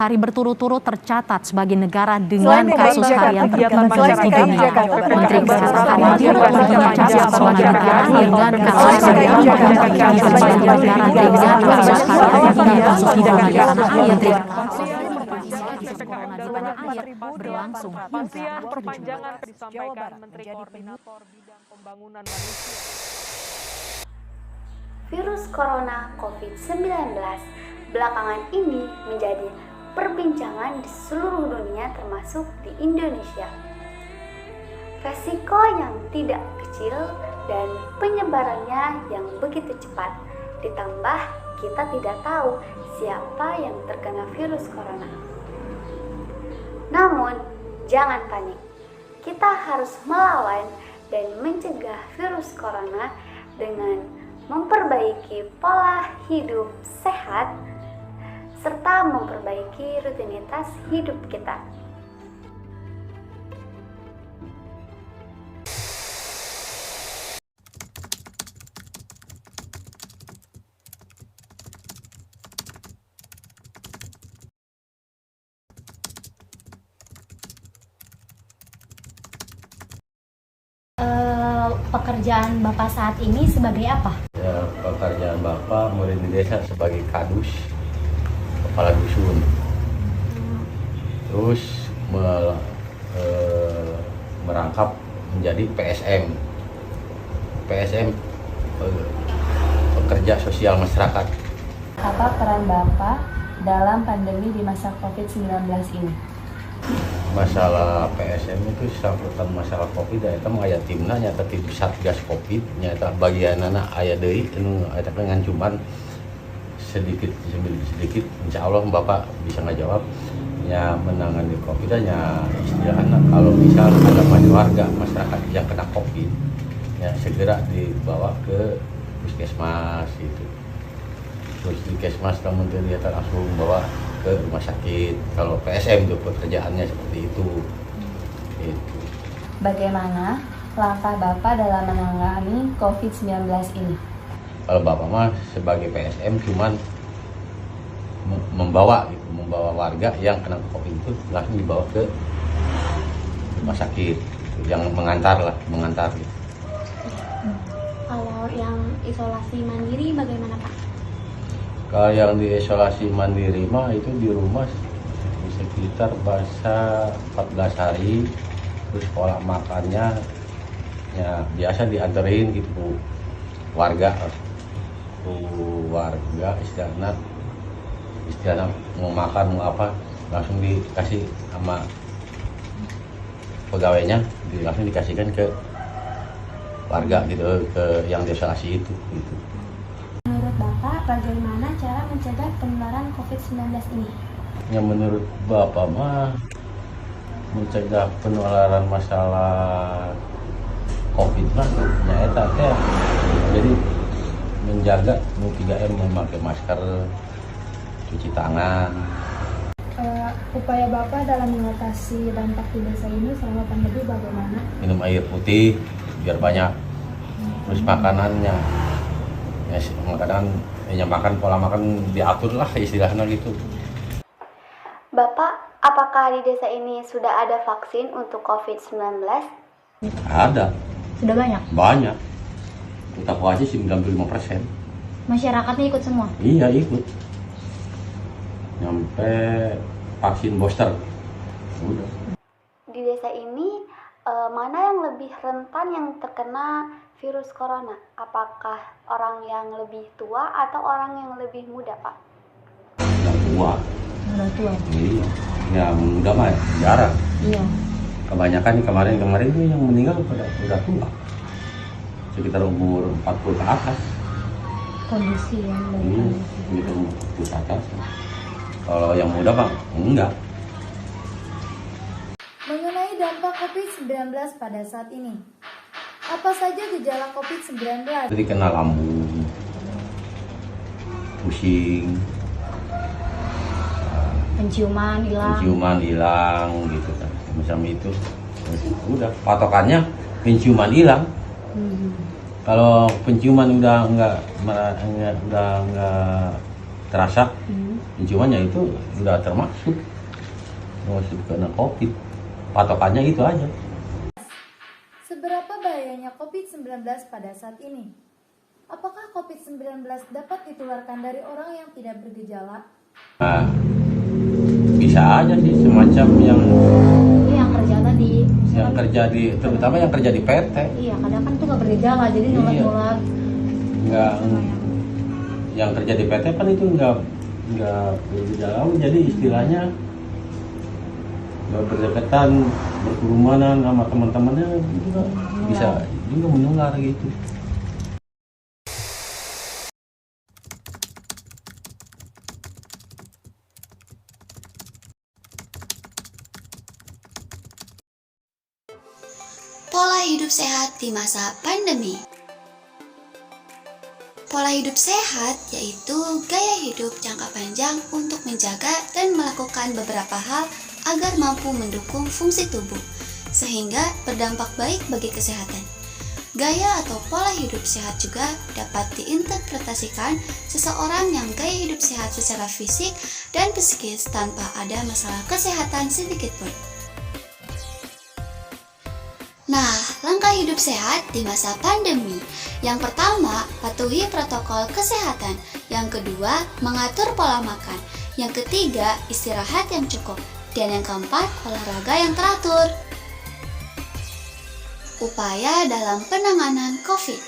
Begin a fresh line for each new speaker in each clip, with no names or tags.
hari berturut-turut tercatat sebagai negara dengan kasus harian tertinggi di dunia. Menteri Kesehatan turut tercatat sebagai negara dengan kasus harian tertinggi sebagai negara dengan kasus corona di tanah air. Berlangsung
hingga perpanjangan disampaikan Menteri Koordinator Bidang Pembangunan Manusia.
Virus corona COVID-19 belakangan ini menjadi perbincangan di seluruh dunia termasuk di Indonesia. Resiko yang tidak kecil dan penyebarannya yang begitu cepat, ditambah kita tidak tahu siapa yang terkena virus corona. Namun, jangan panik. Kita harus melawan dan mencegah virus corona dengan memperbaiki pola hidup sehat serta memperbaiki rutinitas hidup kita.
Pekerjaan Bapak saat ini sebagai apa?
Ya, pekerjaan Bapak murid di desa sebagai kadus, kepala dusun. Terus merangkap menjadi PSM. PSM pekerja sosial masyarakat.
Apa peran Bapak dalam pandemi di masa COVID-19 ini?
Masalah PSM itu sambutan masalah COVID eta mah aya timna nyata tim Satgas COVID nyata bagianana aya deui anu eta dengan cuman sedikit insya Allah Bapak bisa ngajawab ya menangani COVID nya istilahnya kalau misal ada warga masyarakat yang kena COVID ya segera dibawa ke puskesmas gitu. Terus di puskesmas namun dia langsung bawa ke rumah sakit. Kalau PSM itu pekerjaannya seperti itu. Itu.
Bagaimana langkah Bapak dalam menangani COVID-19 ini?
Kalau Bapak mah sebagai PSM cuman membawa warga yang kena COVID itu langsung dibawa ke rumah sakit. Yang mengantar gitu.
Kalau yang isolasi mandiri bagaimana Pak?
Kalau yang diisolasi mandiri mah itu di rumah sekitar bahasa 14 hari, terus pola makannya ya biasa dianterin gitu warga istilahnya mau makan mau apa langsung dikasih sama pegawainya langsung dikasihkan ke warga gitu ke yang diisolasi itu gitu.
Menurut Bapak, bagaimana cara mencegah penularan COVID-19 ini?
Ya menurut Bapak mah mencegah penularan masalah COVID mah ya eta teh jadi menjaga 3M memakai masker, cuci tangan.
Upaya Bapak dalam mengatasi dampak di desa ini selama pandemi bagaimana?
Minum air putih biar banyak. Terus makanannya ya pola makan diatur lah istilahnya gitu.
Bapak, apakah di desa ini sudah ada vaksin untuk COVID-19?
Ada.
Sudah banyak?
Banyak. Kita aja 95%.
Masyarakatnya ikut semua?
Iya ikut. Nyampe vaksin booster. Udah.
Di desa ini mana yang lebih rentan yang terkena virus corona? Apakah orang yang lebih tua atau orang yang lebih muda, Pak?
Yang tua.
Yang tua?
Iya. Ya muda mah jarang.
Iya.
Kebanyakan kemarin tuh yang meninggal udah tua. Sekitar umur 40 ke atas.
Kondisi yang
Iya, gitu ke atas. Kalau yang muda Bang, enggak.
Mengenai dampak COVID-19 pada saat ini, apa saja gejala COVID-19?
Jadi kena lambung, pusing,
penciuman hilang
gitu kan, macam itu. Udah patokannya penciuman hilang. Kalau penciuman udah enggak terasa penciumannya itu nggak termasuk kena COVID. Patokannya itu aja.
Seberapa bahayanya COVID-19 pada saat ini? Apakah COVID-19 dapat ditularkan dari orang yang tidak bergejala?
Nah, bisa aja sih semacam yang kerja di terutama yang kerja di PT.
Iya, kadang kan tuh nggak bergejala, jadi nular-nular.
Nggak, yang kerja di PT kan itu nggak bergejala, jadi istilahnya nggak berdekatan, berkerumunan sama teman-temannya juga bisa juga menular gitu.
Pola hidup sehat di masa pandemi. Pola hidup sehat yaitu gaya hidup jangka panjang untuk menjaga dan melakukan beberapa hal agar mampu mendukung fungsi tubuh, sehingga berdampak baik bagi kesehatan. Gaya atau pola hidup sehat juga dapat diinterpretasikan seseorang yang gaya hidup sehat secara fisik dan psikis tanpa ada masalah kesehatan sedikit pun. Nah, langkah hidup sehat di masa pandemi. Yang pertama, patuhi protokol kesehatan. Yang kedua, mengatur pola makan. Yang ketiga, istirahat yang cukup. Dan yang keempat, olahraga yang teratur. Upaya dalam penanganan COVID.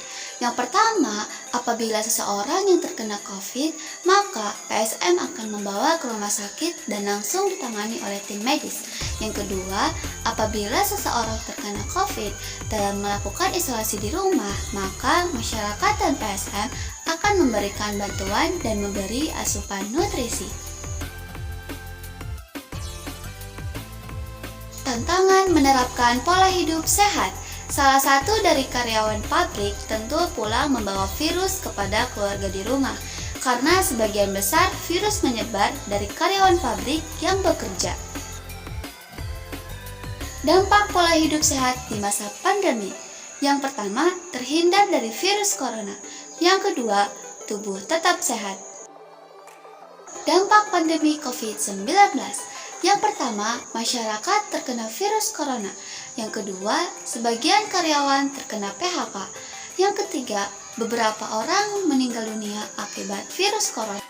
Yang pertama, apabila seseorang yang terkena COVID, maka PSM akan membawa ke rumah sakit dan langsung ditangani oleh tim medis. Yang kedua, apabila seseorang terkena COVID dalam melakukan isolasi di rumah, maka masyarakat dan PSM akan memberikan bantuan dan memberi asupan nutrisi. Tantangan menerapkan pola hidup sehat. Salah satu dari karyawan pabrik tentu pulang membawa virus kepada keluarga di rumah, karena sebagian besar virus menyebar dari karyawan pabrik yang bekerja. Dampak pola hidup sehat di masa pandemi. Yang pertama, terhindar dari virus corona. Yang kedua, tubuh tetap sehat. Dampak pandemi COVID-19. Yang pertama, masyarakat terkena virus corona. Yang kedua, sebagian karyawan terkena PHK. Yang ketiga, beberapa orang meninggal dunia akibat virus corona.